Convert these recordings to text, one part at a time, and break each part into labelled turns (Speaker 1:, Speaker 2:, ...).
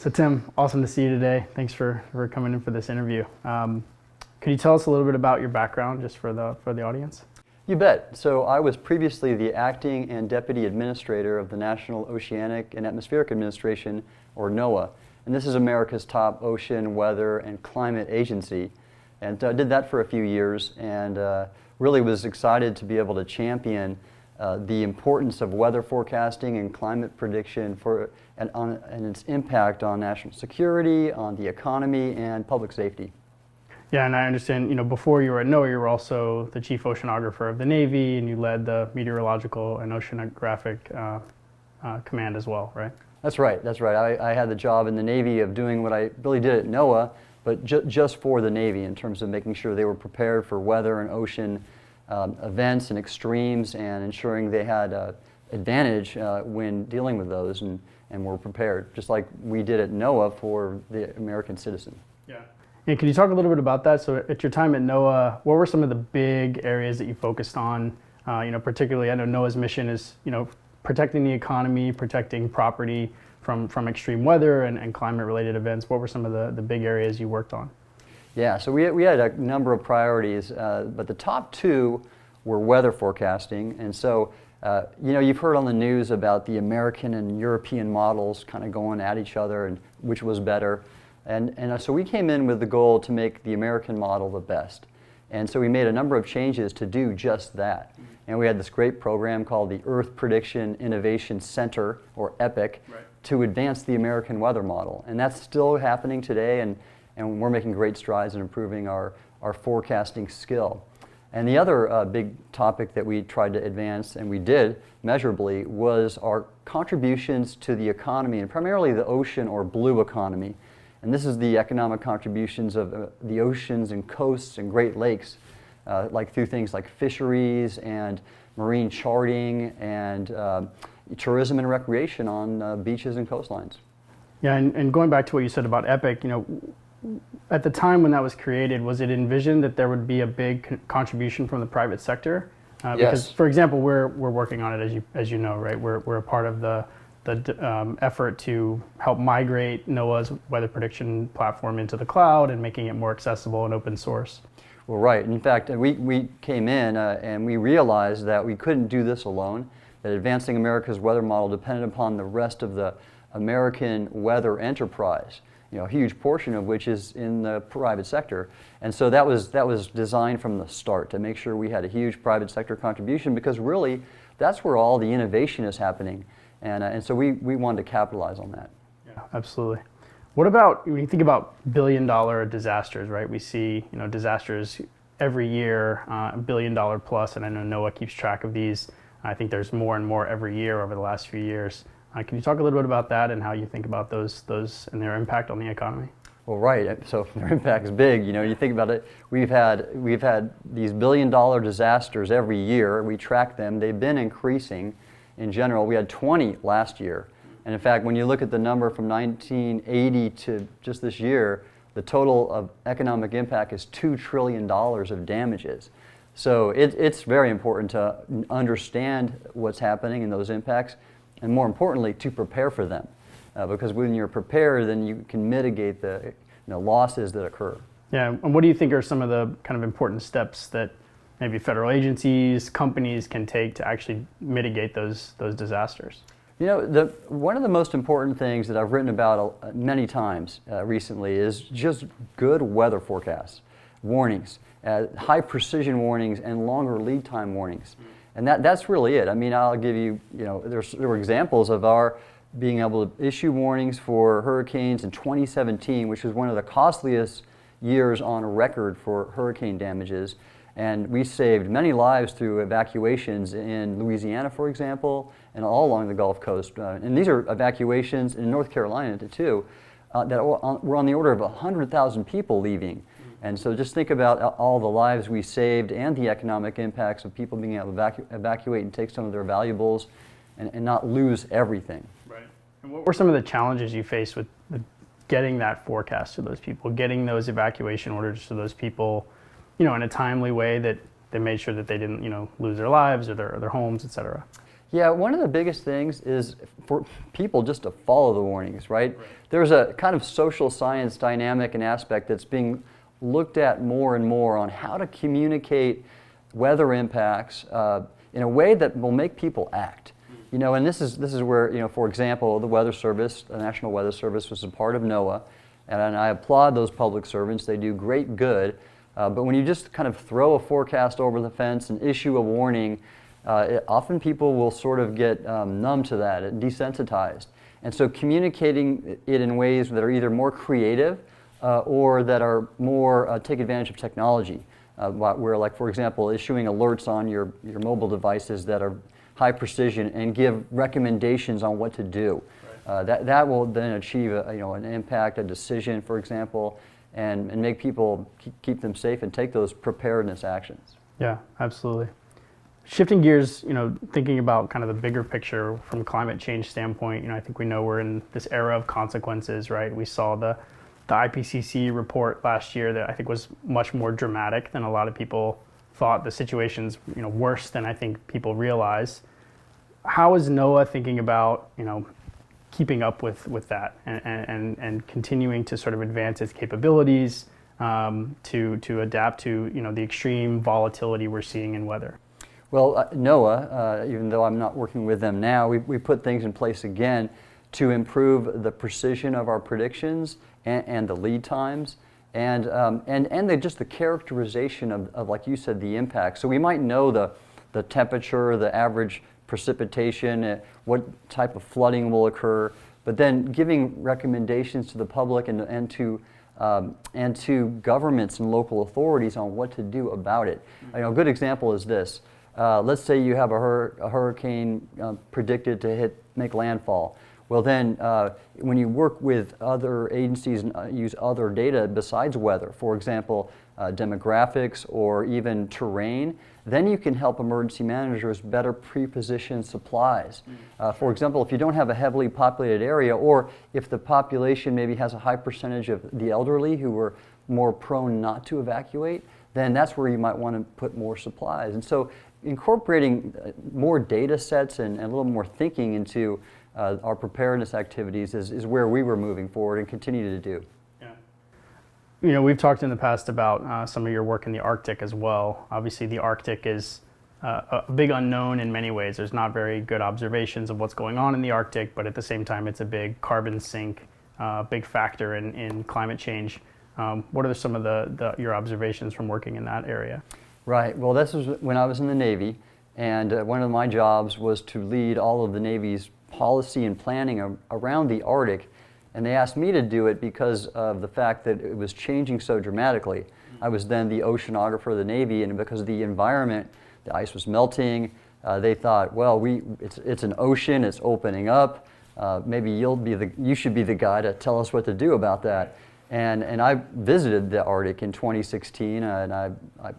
Speaker 1: So Tim, awesome to see you today. Thanks for coming in for this interview. Could you tell us a little bit about your background just for the audience?
Speaker 2: You bet. So I was previously the acting and deputy administrator of the National Oceanic and Atmospheric Administration, or NOAA. And this is America's top ocean, weather, and climate agency. And I did that for a few years and really was excited to be able to champion the importance of weather forecasting and climate prediction and its impact on national security, on the economy, and public safety.
Speaker 1: Yeah, and I understand, before you were at NOAA, you were also the chief oceanographer of the Navy, and you led the meteorological and oceanographic command as well, right?
Speaker 2: That's right. I had the job in the Navy of doing what I really did at NOAA, but just for the Navy in terms of making sure they were prepared for weather and ocean events and extremes, and ensuring they had advantage when dealing with those and were prepared, just like we did at NOAA for the American citizen.
Speaker 1: Yeah. And can you talk a little bit about that? So at your time at NOAA, what were some of the big areas that you focused on? Particularly, I know NOAA's mission is, protecting the economy, protecting property from extreme weather and climate-related events. What were some of the big areas you worked on?
Speaker 2: Yeah, so we had a number of priorities, but the top two were weather forecasting. And so, you've heard on the news about the American and European models kind of going at each other and which was better. And so we came in with the goal to make the American model the best. And so we made a number of changes to do just that. And we had this great program called the Earth Prediction Innovation Center, or EPIC, right, to advance the American weather model. And that's still happening today, and we're making great strides in improving our forecasting skill. And the other big topic that we tried to advance, and we did measurably, was our contributions to the economy, and primarily the ocean or blue economy. And this is the economic contributions of the oceans and coasts and Great Lakes, like through things like fisheries and marine charting and tourism and recreation on beaches and coastlines.
Speaker 1: Yeah, and going back to what you said about EPIC, at the time when that was created, was it envisioned that there would be a big contribution from the private sector? Because,
Speaker 2: yes.
Speaker 1: For example, we're working on it, as you know, right? We're a part of the effort to help migrate NOAA's weather prediction platform into the cloud and making it more accessible and open source.
Speaker 2: Well, right. In fact, we came in and we realized that we couldn't do this alone, that advancing America's weather model depended upon the rest of the American weather enterprise, a huge portion of which is in the private sector. And so that was designed from the start to make sure we had a huge private sector contribution, because really that's where all the innovation is happening. And so we wanted to capitalize on that.
Speaker 1: Yeah, absolutely. What about, when you think about billion-dollar disasters, right? We see, disasters every year, $1 billion plus, and I know NOAA keeps track of these. I think there's more and more every year over the last few years. Can you talk a little bit about that and how you think about those and their impact on the economy?
Speaker 2: Well, right. So their impact is big. You think about it. We've had these billion-dollar disasters every year. We track them. They've been increasing. In general, we had 20 last year. And in fact, when you look at the number from 1980 to just this year, the total of economic impact is $2 trillion of damages. So it's very important to understand what's happening in those impacts, and more importantly, to prepare for them. Because when you're prepared, then you can mitigate the losses that occur.
Speaker 1: Yeah, and what do you think are some of the kind of important steps that maybe federal agencies, companies can take to actually mitigate those disasters?
Speaker 2: One of the most important things that I've written about many times recently is just good weather forecasts, warnings, high precision warnings, and longer lead time warnings. And that's really it. I mean, I'll give you, there were examples of our being able to issue warnings for hurricanes in 2017, which was one of the costliest years on record for hurricane damages. And we saved many lives through evacuations in Louisiana, for example, and all along the Gulf Coast. And these are evacuations in North Carolina, too, that were on the order of 100,000 people leaving. And so just think about all the lives we saved and the economic impacts of people being able to evacuate and take some of their valuables and not lose everything.
Speaker 1: Right. And what were some of the challenges you faced with getting that forecast to those people, getting those evacuation orders to those people, in a timely way that made sure that they didn't, lose their lives or their homes, et cetera?
Speaker 2: Yeah, one of the biggest things is for people just to follow the warnings, right? There's a kind of social science dynamic and aspect that's being looked at more and more on how to communicate weather impacts in a way that will make people act. You know, and this is where, you know, for example, the Weather Service, the National Weather Service, was a part of NOAA, and I applaud those public servants. They do great good. But when you just kind of throw a forecast over the fence and issue a warning, often people will sort of get numb to that and desensitized. And so communicating it in ways that are either more creative or that are more take advantage of technology, where, like, for example, issuing alerts on your mobile devices that are high precision and give recommendations on what to do. That will then achieve an impact, a decision, for example, and make people keep them safe and take those preparedness actions.
Speaker 1: Yeah, absolutely. Shifting gears, you know, thinking about kind of the bigger picture from a climate change standpoint, you know, I think we know we're in this era of consequences, right? We saw the IPCC report last year that I think was much more dramatic than a lot of people thought. The situation's, you know, worse than I think people realize. How is NOAA thinking about, you know, keeping up with that and continuing to sort of advance its capabilities to adapt to, you know, the extreme volatility we're seeing in weather?
Speaker 2: Well, NOAA, even though I'm not working with them now, we put things in place again to improve the precision of our predictions and the lead times and just the characterization of, like you said, the impact. So we might know the temperature, the average precipitation, what type of flooding will occur, but then giving recommendations to the public and to governments and local authorities on what to do about it. You know, a good example is this. Let's say you have a hurricane predicted to make landfall. Well then, when you work with other agencies and use other data besides weather, for example, demographics or even terrain, then you can help emergency managers better pre-position supplies. For example, if you don't have a heavily populated area, or if the population maybe has a high percentage of the elderly who are more prone not to evacuate, then that's where you might want to put more supplies. And so incorporating more data sets and a little more thinking into our preparedness activities is where we were moving forward and continue to do.
Speaker 1: You know, we've talked in the past about some of your work in the Arctic as well. Obviously, the Arctic is a big unknown in many ways. There's not very good observations of what's going on in the Arctic, but at the same time, it's a big carbon sink, big factor in climate change. What are some of your observations from working in that area?
Speaker 2: Right. Well, this was when I was in the Navy, and one of my jobs was to lead all of the Navy's policy and planning around the Arctic. And they asked me to do it because of the fact that it was changing so dramatically. I was then the oceanographer of the Navy, and because of the environment, the ice was melting. They thought, well, it's an ocean, it's opening up. Maybe you should be the guy to tell us what to do about that. And I visited the Arctic in 2016, and I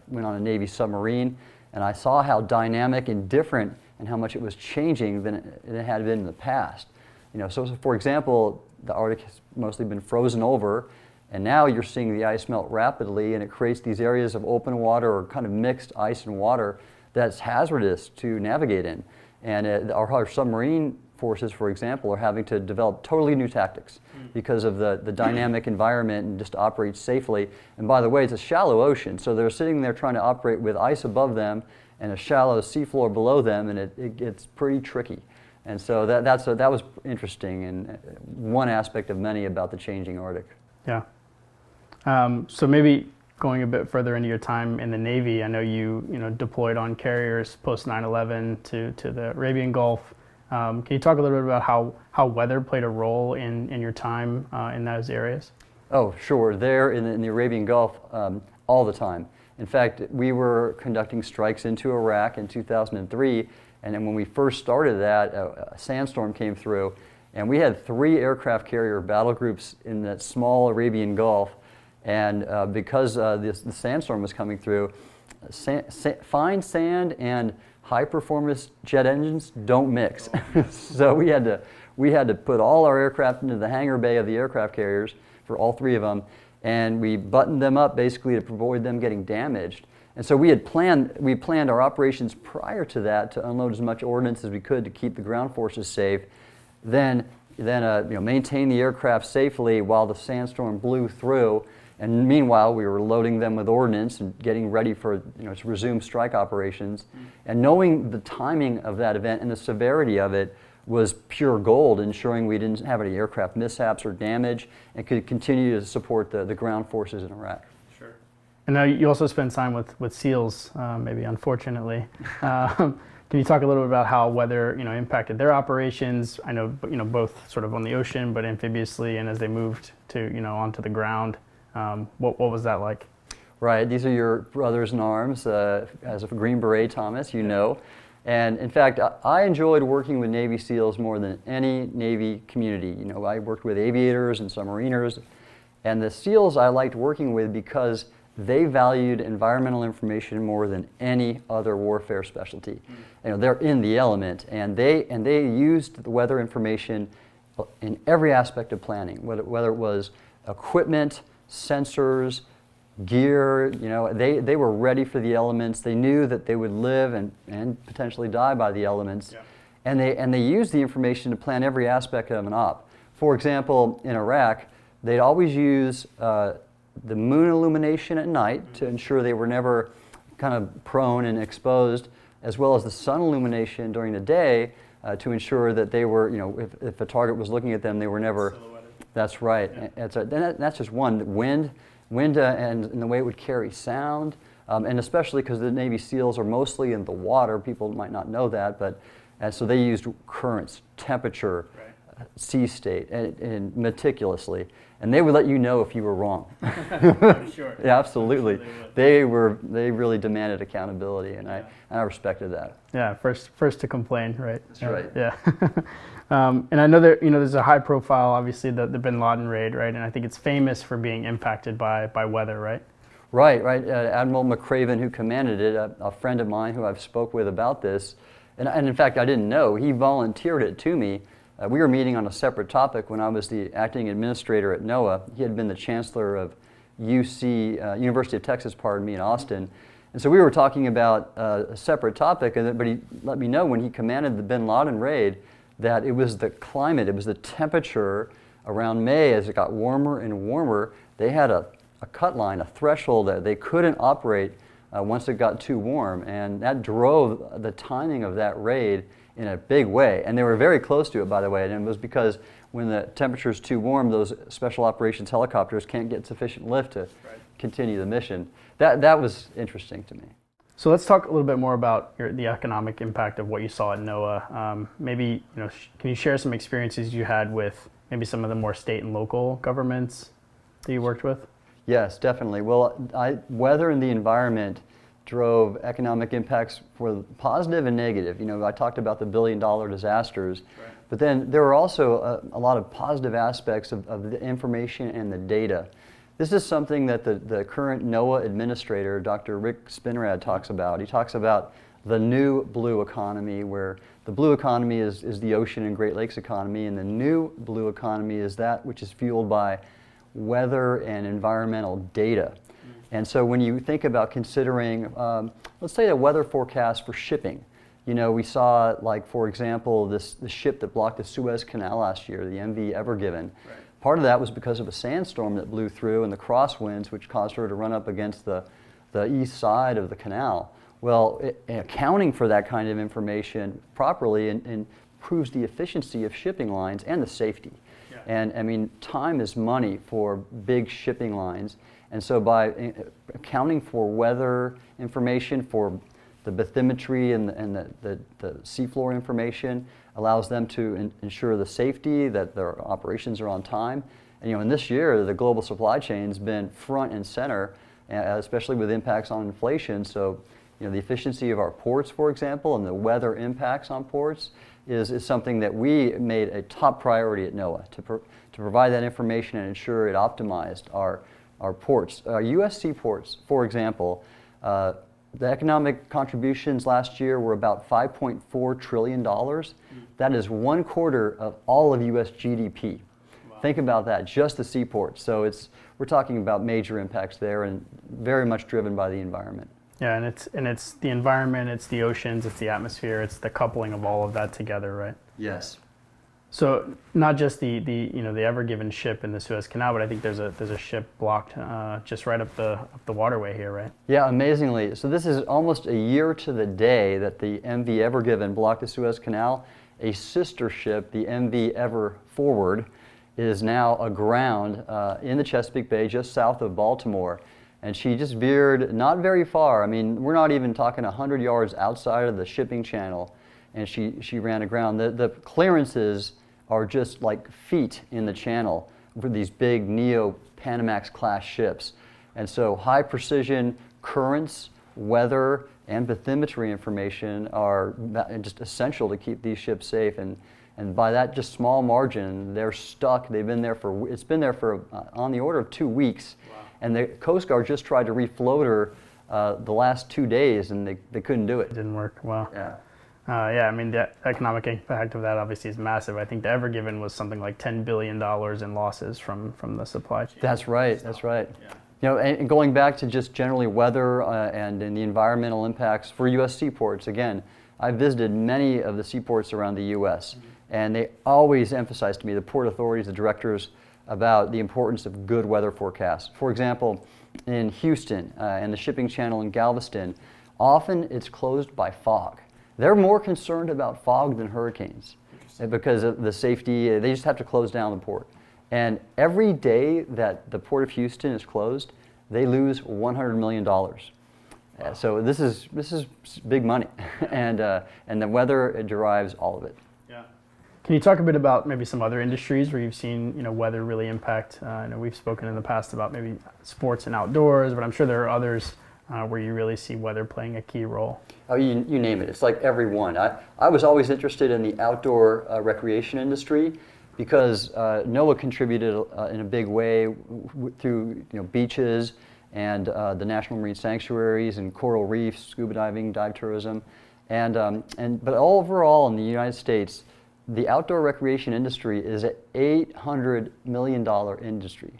Speaker 2: went on a Navy submarine, and I saw how dynamic and different and how much it was changing than it had been in the past. You know, so for example, the Arctic has mostly been frozen over, and now you're seeing the ice melt rapidly, and it creates these areas of open water or kind of mixed ice and water that's hazardous to navigate in. And our submarine forces, for example, are having to develop totally new tactics because of the dynamic environment and just to operate safely. And by the way, it's a shallow ocean, so they're sitting there trying to operate with ice above them and a shallow seafloor below them, and it gets pretty tricky. And so that was interesting and one aspect of many about the changing Arctic.
Speaker 1: Yeah. So maybe going a bit further into your time in the Navy, I know you deployed on carriers post 9/11 to the Arabian Gulf. Can you talk a little bit about how weather played a role in your time in those areas?
Speaker 2: Oh, sure. There in the Arabian Gulf all the time. In fact, we were conducting strikes into Iraq in 2003. And then when we first started that, a sandstorm came through, and we had 3 aircraft carrier battle groups in that small Arabian Gulf. And because the sandstorm was coming through, fine sand and high-performance jet engines don't mix. So we had to put all our aircraft into the hangar bay of the aircraft carriers for all 3 of them, and we buttoned them up basically to avoid them getting damaged. And so we planned our operations prior to that to unload as much ordnance as we could to keep the ground forces safe, then maintain the aircraft safely while the sandstorm blew through. And meanwhile, we were loading them with ordnance and getting ready for to resume strike operations. And knowing the timing of that event and the severity of it was pure gold, ensuring we didn't have any aircraft mishaps or damage and could continue to support the ground forces in Iraq.
Speaker 1: Sure. And now you also spend time with SEALs, maybe unfortunately. Can you talk a little bit about how weather impacted their operations? I know both sort of on the ocean, but amphibiouslly, and as they moved to onto the ground. What was that like?
Speaker 2: Right, these are your brothers in arms, as a Green Beret, Thomas, you know. And in fact, I enjoyed working with Navy SEALs more than any Navy community. I worked with aviators and submariners, and the SEALs I liked working with because they valued environmental information more than any other warfare specialty. They're in the element, and they used the weather information in every aspect of planning, whether it was equipment, sensors, gear. They were ready for the elements. They knew that they would live and potentially die by the elements. Yeah. And they used the information to plan every aspect of an op. For example, in Iraq, they'd always use the moon illumination at night to ensure they were never kind of prone and exposed, as well as the sun illumination during the day to ensure that they were, if a target was looking at them, they were never silhouetted. That's right. Yeah. That's just one. Wind and the way it would carry sound, and especially because the Navy SEALs are mostly in the water. People might not know that, but so they used currents, temperature, right, sea state, and meticulously. And they would let you know if you were wrong.
Speaker 1: I'm sure.
Speaker 2: Yeah, absolutely. They really demanded accountability, and I respected that.
Speaker 1: Yeah, first to complain, right?
Speaker 2: That's right.
Speaker 1: Yeah. And I know that there's a high profile, obviously, the Bin Laden raid, right? And I think it's famous for being impacted by weather, right?
Speaker 2: Right. Admiral McCraven, who commanded it, a friend of mine who I've spoke with about this, and in fact I didn't know, he volunteered it to me. We were meeting on a separate topic when I was the acting administrator at NOAA. He had been the chancellor of University of Texas, in Austin. And so we were talking about a separate topic, but he let me know when he commanded the Bin Laden raid that it was the climate, it was the temperature around May as it got warmer and warmer. They had a cut line, a threshold that they couldn't operate once it got too warm. And that drove the timing of that raid in a big way. And they were very close to it, by the way. And it was because when the temperature is too warm, those special operations helicopters can't get sufficient lift to continue the mission. That was interesting to me.
Speaker 1: So let's talk a little bit more about the economic impact of what you saw at NOAA. Maybe can you share some experiences you had with maybe some of the more state and local governments that you worked with?
Speaker 2: Yes, definitely. Well, weather and the environment drove economic impacts for positive and negative. I talked about the billion-dollar disasters, right, but then there were also a lot of positive aspects of the information and the data. This is something that the current NOAA administrator, Dr. Rick Spinrad, talks about. He talks about the new blue economy, where the blue economy is the ocean and Great Lakes economy, and the new blue economy is that which is fueled by weather and environmental data. And so when you think about considering, let's say a weather forecast for shipping, we saw, like, for example, the ship that blocked the Suez Canal last year, the MV Ever Given. Right. Part of that was because of a sandstorm that blew through and the crosswinds, which caused her to run up against the east side of the canal. Well, accounting for that kind of information properly improves the efficiency of shipping lines and the safety. Yeah. And I mean, time is money for big shipping lines. And so by accounting for weather information, for the bathymetry and the seafloor information, allows them to ensure the safety, that their operations are on time. And in this year, the global supply chain's been front and center, especially with impacts on inflation. So the efficiency of our ports, for example, and the weather impacts on ports is something that we made a top priority at NOAA to provide that information and ensure it optimized our ports. U.S. seaports, for example, the economic contributions last year were about $5.4 trillion. That is 1/4 of all of U.S. GDP. Wow. Think about that, just the seaports. So we're talking about major impacts there and very much driven by the environment.
Speaker 1: Yeah, and it's the environment, it's the oceans, it's the atmosphere, it's the coupling of all of that together, right?
Speaker 2: Yes.
Speaker 1: So not just the Ever Given ship in the Suez Canal, but I think there's a ship blocked just right up the waterway here, right?
Speaker 2: Yeah, amazingly. So this is almost a year to the day that the MV Ever Given blocked the Suez Canal. A sister ship, the MV Ever Forward, is now aground in the Chesapeake Bay just south of Baltimore. And she just veered not very far. I mean, we're not even talking 100 yards outside of the shipping channel. And she ran aground. The clearances are just like feet in the channel for these big Neo-Panamax class ships. And so high precision currents, weather, and bathymetry information are just essential to keep these ships safe. And by that just small margin, they're stuck. It's been there for on the order of 2 weeks. Wow. And the Coast Guard just tried to refloat her the last 2 days, and they couldn't do it.
Speaker 1: It didn't work. Wow.
Speaker 2: Yeah.
Speaker 1: Yeah, I mean, the economic impact of that obviously is massive. I think the Ever Given was something like $10 billion in losses from the supply chain.
Speaker 2: That's right, that's right.
Speaker 1: Yeah.
Speaker 2: You know, and going back to just generally weather and the environmental impacts for U.S. seaports, again, I visited many of the seaports around the U.S., and they always emphasize to me, the port authorities, the directors, about the importance of good weather forecasts. For example, in Houston and the shipping channel in Galveston, often it's closed by fog. They're more concerned about fog than hurricanes because of the safety. They just have to close down the port. And every day that the Port of Houston is closed, they lose $100 million. So this is big money, and the weather derives all of it.
Speaker 1: Yeah. Can you talk a bit about maybe some other industries where you've seen weather really impact? I know we've spoken in the past about maybe sports and outdoors, but I'm sure there are others where you really see weather playing a key role.
Speaker 2: Oh, you name it. It's like every one. I was always interested in the outdoor recreation industry because NOAA contributed in a big way through beaches and the National Marine Sanctuaries and coral reefs, scuba diving, dive tourism, but overall in the United States, the outdoor recreation industry is an $800 million industry,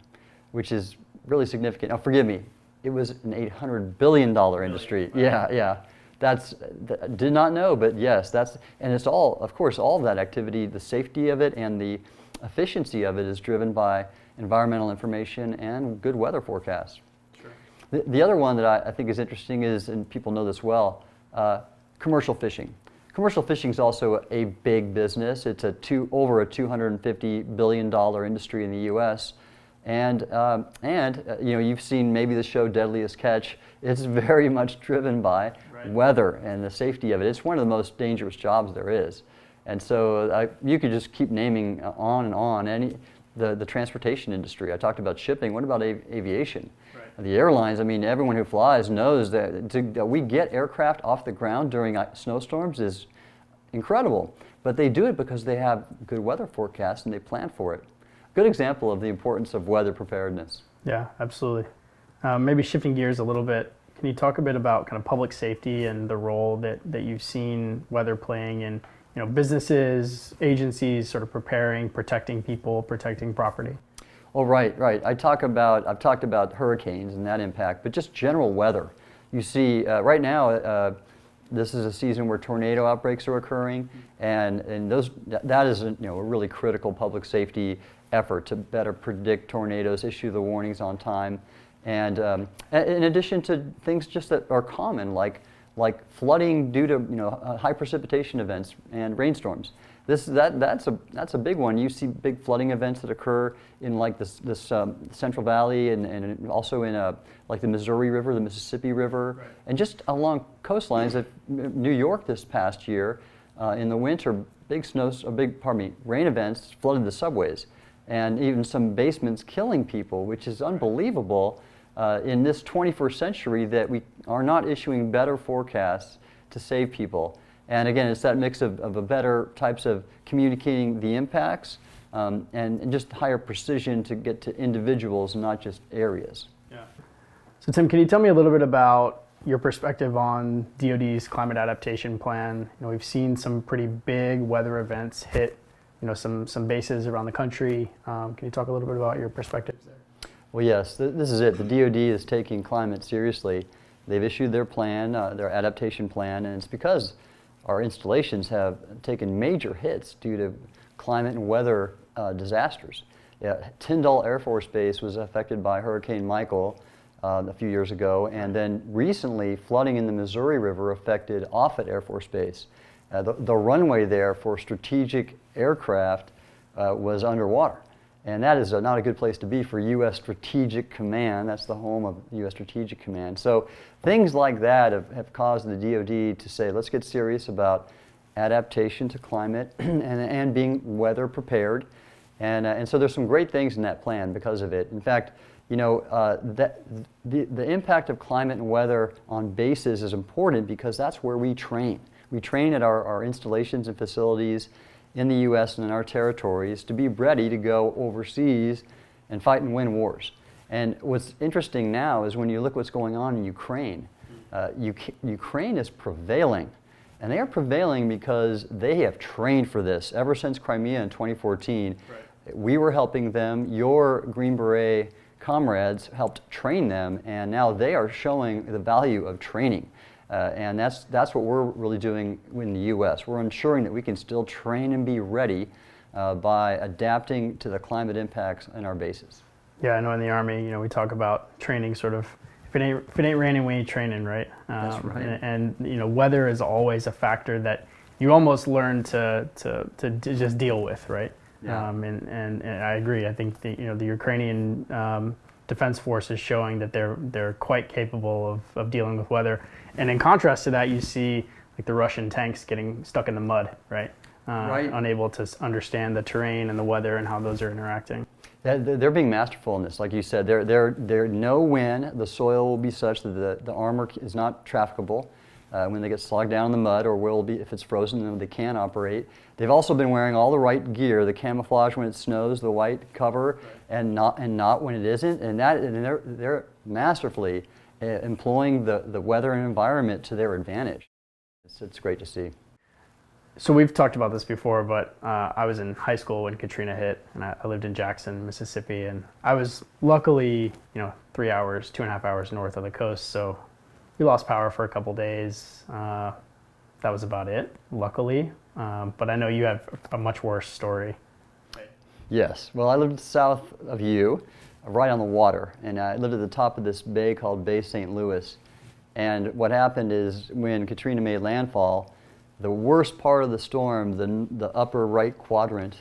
Speaker 2: which is really significant. Now, forgive me, it was an $800 billion industry. Yeah. Did not know, but yes, and it's all, of course, all of that activity, the safety of it and the efficiency of it is driven by environmental information and good weather forecasts. Sure. The other one that I think is interesting is, and people know this well, commercial fishing. Commercial fishing is also a big business. It's over a $250 billion industry in the U.S. And you've seen maybe the show Deadliest Catch. It's very much driven by weather and the safety of it. It's one of the most dangerous jobs there is. And so you could just keep naming on and on. The transportation industry, I talked about shipping. What about aviation? Right. The airlines, I mean, everyone who flies knows that we get aircraft off the ground during snowstorms is incredible. But they do it because they have good weather forecasts and they plan for it. Good example of the importance of weather preparedness.
Speaker 1: Yeah, absolutely. Maybe shifting gears a little bit, can you talk a bit about kind of public safety and the role that you've seen weather playing in businesses, agencies sort of protecting people, protecting property?
Speaker 2: Oh, right. I've talked about hurricanes and that impact, but just general weather. You see, right now, this is a season where tornado outbreaks are occurring, and that is a really critical public safety effort to better predict tornadoes, issue the warnings on time, and in addition to things just that are common like flooding due to high precipitation events and rainstorms. That's a big one. You see big flooding events that occur in like this Central Valley and also in like the Missouri River, the Mississippi River, right. And just along coastlines of New York this past year in the winter, rain events flooded the subways. And even some basements killing people, which is unbelievable in this 21st century that we are not issuing better forecasts to save people. And again, it's that mix of a better types of communicating the impacts and just higher precision to get to individuals, not just areas.
Speaker 1: Yeah. So Tim, can you tell me a little bit about your perspective on DoD's climate adaptation plan? We've seen some pretty big weather events hit some bases around the country. Can you talk a little bit about your perspectives there?
Speaker 2: Well, yes, this is it. The DoD is taking climate seriously, They've issued their plan, their adaptation plan, and it's because our installations have taken major hits due to climate and weather disasters. Yeah, Tyndall Air Force Base was affected by Hurricane Michael a few years ago, and then recently flooding in the Missouri River affected Offutt Air Force Base. The runway there for strategic aircraft was underwater. And that is not a good place to be for U.S. Strategic Command. That's the home of U.S. Strategic Command. So things like that have caused the DoD to say, let's get serious about adaptation to climate and being weather prepared. And so there's some great things in that plan because of it. In fact, you know, the impact of climate and weather on bases is important because that's where we train. We train at our installations and facilities in the U.S. and in our territories to be ready to go overseas and fight and win wars. And what's interesting now is when you look what's going on in Ukraine, Ukraine is prevailing. And they are prevailing because they have trained for this. Ever since Crimea in 2014, we were helping them. Your Green Beret comrades helped train them, and now they are showing the value of training. And that's what we're really doing in the U.S. We're ensuring that we can still train and be ready by adapting to the climate impacts in our bases.
Speaker 1: Yeah, I know in the Army, you know, we talk about training sort of, if it ain't raining, we ain't training, right?
Speaker 2: That's right.
Speaker 1: And you know, weather is always a factor that you almost learn to just deal with, right?
Speaker 2: Yeah.
Speaker 1: And I agree. I think the Ukrainian Defense Force is showing that they're quite capable of dealing with weather. And in contrast to that, you see like the Russian tanks getting stuck in the mud, right? Unable to understand the terrain and the weather and how those are interacting.
Speaker 2: They're being masterful in this, like you said. They're know when the soil will be such that the armor is not trafficable. When they get slogged down in the mud, or will be if it's frozen, then they can't operate. They've also been wearing all the right gear: the camouflage when it snows, the white cover, and not when it isn't. And they're masterfully employing the weather and environment to their advantage. It's great to see.
Speaker 1: So we've talked about this before, but I was in high school when Katrina hit, and I lived in Jackson, Mississippi, and I was luckily, 3 hours, 2.5 hours north of the coast, so we lost power for a couple days. That was about it, luckily. But I know you have a much worse story.
Speaker 2: Yes. Well, I lived south of you, right on the water, and I lived at the top of this bay called Bay St. Louis. And what happened is when Katrina made landfall, the worst part of the storm, the upper right quadrant,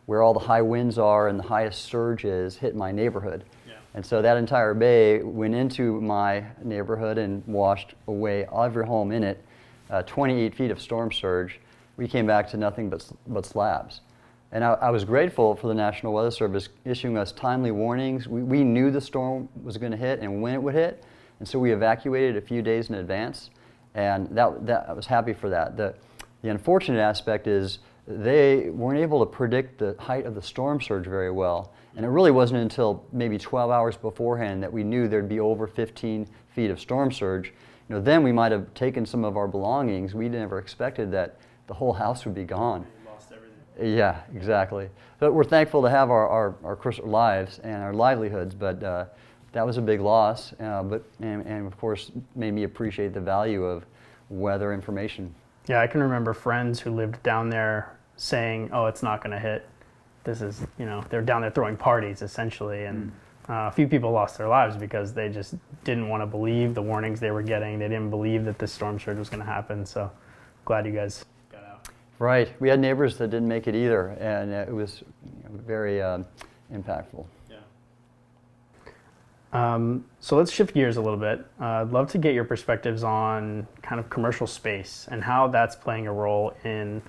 Speaker 2: where all the high winds are and the highest surge is, hit my neighborhood. Yeah. And so that entire bay went into my neighborhood and washed away every home in it, 28 feet of storm surge. We came back to nothing but slabs. And I was grateful for the National Weather Service issuing us timely warnings. We knew the storm was going to hit and when it would hit, and so we evacuated a few days in advance. And that I was happy for that. The unfortunate aspect is they weren't able to predict the height of the storm surge very well. And it really wasn't until maybe 12 hours beforehand that we knew there'd be over 15 feet of storm surge. Then we might have taken some of our belongings. We never expected that the whole house would be gone.
Speaker 1: You lost everything.
Speaker 2: Yeah, exactly. But we're thankful to have our lives and our livelihoods, but that was a big loss, and of course made me appreciate the value of weather information.
Speaker 1: Yeah, I can remember friends who lived down there saying, "Oh, it's not going to hit. This is, they're down there throwing parties essentially." And a few people lost their lives because they just didn't want to believe the warnings they were getting. They didn't believe that this storm surge was going to happen. So glad you guys got out.
Speaker 2: Right. We had neighbors that didn't make it either, and it was very impactful.
Speaker 1: So let's shift gears a little bit. I'd love to get your perspectives on kind of commercial space and how that's playing a role in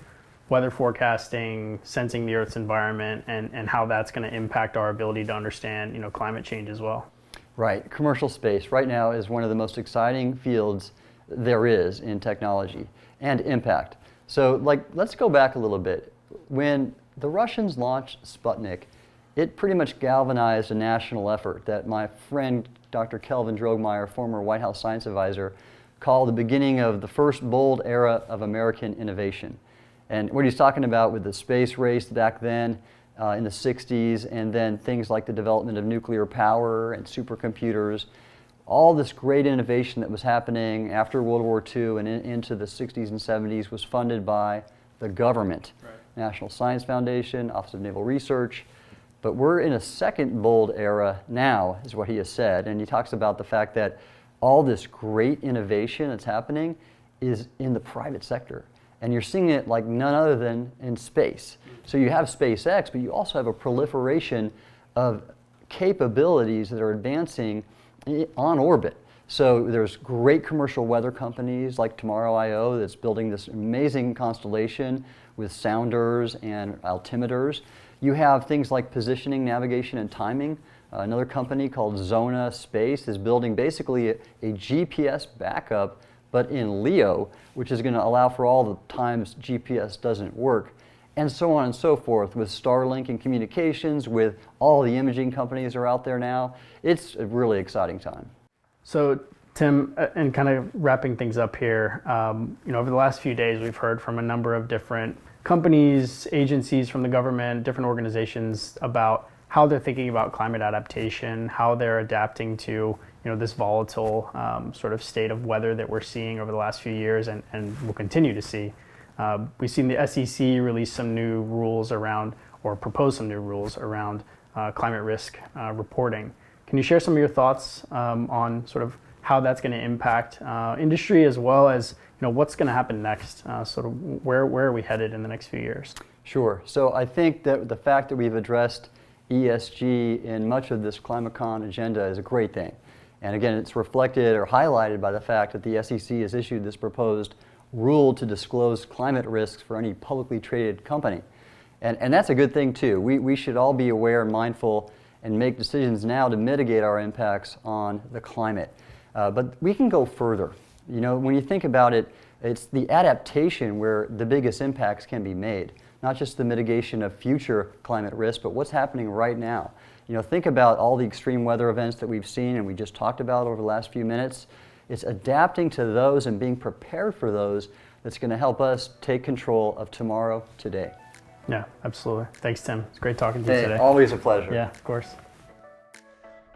Speaker 1: weather forecasting, sensing the Earth's environment, and how that's going to impact our ability to understand, climate change as well.
Speaker 2: Right. Commercial space right now is one of the most exciting fields there is in technology and impact. So, let's go back a little bit. When the Russians launched Sputnik, it pretty much galvanized a national effort that my friend Dr. Kelvin Drogmeyer, former White House science advisor, called the beginning of the first bold era of American innovation. And what he's talking about with the space race back then in the 60s, and then things like the development of nuclear power and supercomputers, all this great innovation that was happening after World War II and into the 60s and 70s was funded by the government. Right. National Science Foundation, Office of Naval Research. But we're in a second bold era now, is what he has said. And he talks about the fact that all this great innovation that's happening is in the private sector. And you're seeing it like none other than in space. So you have SpaceX, but you also have a proliferation of capabilities that are advancing on orbit. So there's great commercial weather companies like Tomorrow.io that's building this amazing constellation with sounders and altimeters. You have things like positioning, navigation, and timing. Another company called Zona Space is building basically a GPS backup, but in LEO, which is going to allow for all the times GPS doesn't work, and so on and so forth with Starlink and communications, with all the imaging companies that are out there now. It's a really exciting time.
Speaker 1: So Tim, and kind of wrapping things up here, over the last few days we've heard from a number of different companies, agencies from the government, different organizations about how they're thinking about climate adaptation, how they're adapting to this volatile sort of state of weather that we're seeing over the last few years and will continue to see. We've seen the SEC release some new rules around, or propose some new rules around climate risk reporting. Can you share some of your thoughts on sort of how that's going to impact industry, as well as what's going to happen next? Sort of where are we headed in the next few years?
Speaker 2: Sure. So I think that the fact that we've addressed ESG in much of this ClimaCon agenda is a great thing. And again, it's reflected or highlighted by the fact that the SEC has issued this proposed rule to disclose climate risks for any publicly traded company. And that's a good thing too. We should all be aware and mindful and make decisions now to mitigate our impacts on the climate. But we can go further. When you think about it, it's the adaptation where the biggest impacts can be made. Not just the mitigation of future climate risk, but what's happening right now. Think about all the extreme weather events that we've seen and we just talked about over the last few minutes. It's adapting to those and being prepared for those that's going to help us take control of tomorrow today.
Speaker 1: Yeah, absolutely. Thanks, Tim. It's great talking to you today.
Speaker 2: Always a pleasure.
Speaker 1: Yeah, of course.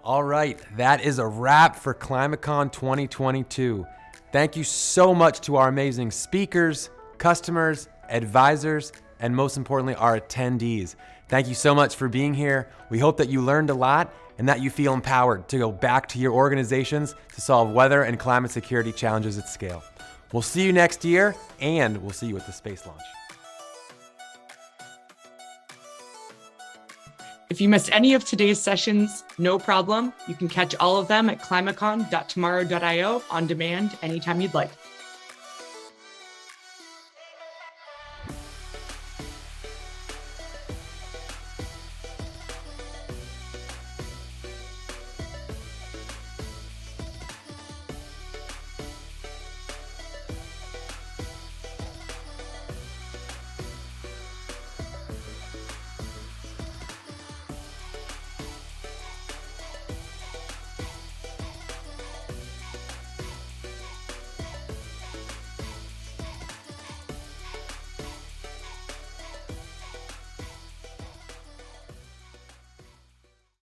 Speaker 3: All right, that is a wrap for ClimaCon 2022. Thank you so much to our amazing speakers, customers, advisors, and most importantly, our attendees. Thank you so much for being here. We hope that you learned a lot and that you feel empowered to go back to your organizations to solve weather and climate security challenges at scale. We'll see you next year, and we'll see you at the space launch.
Speaker 4: If you missed any of today's sessions, no problem. You can catch all of them at climacon.tomorrow.io on demand anytime you'd like.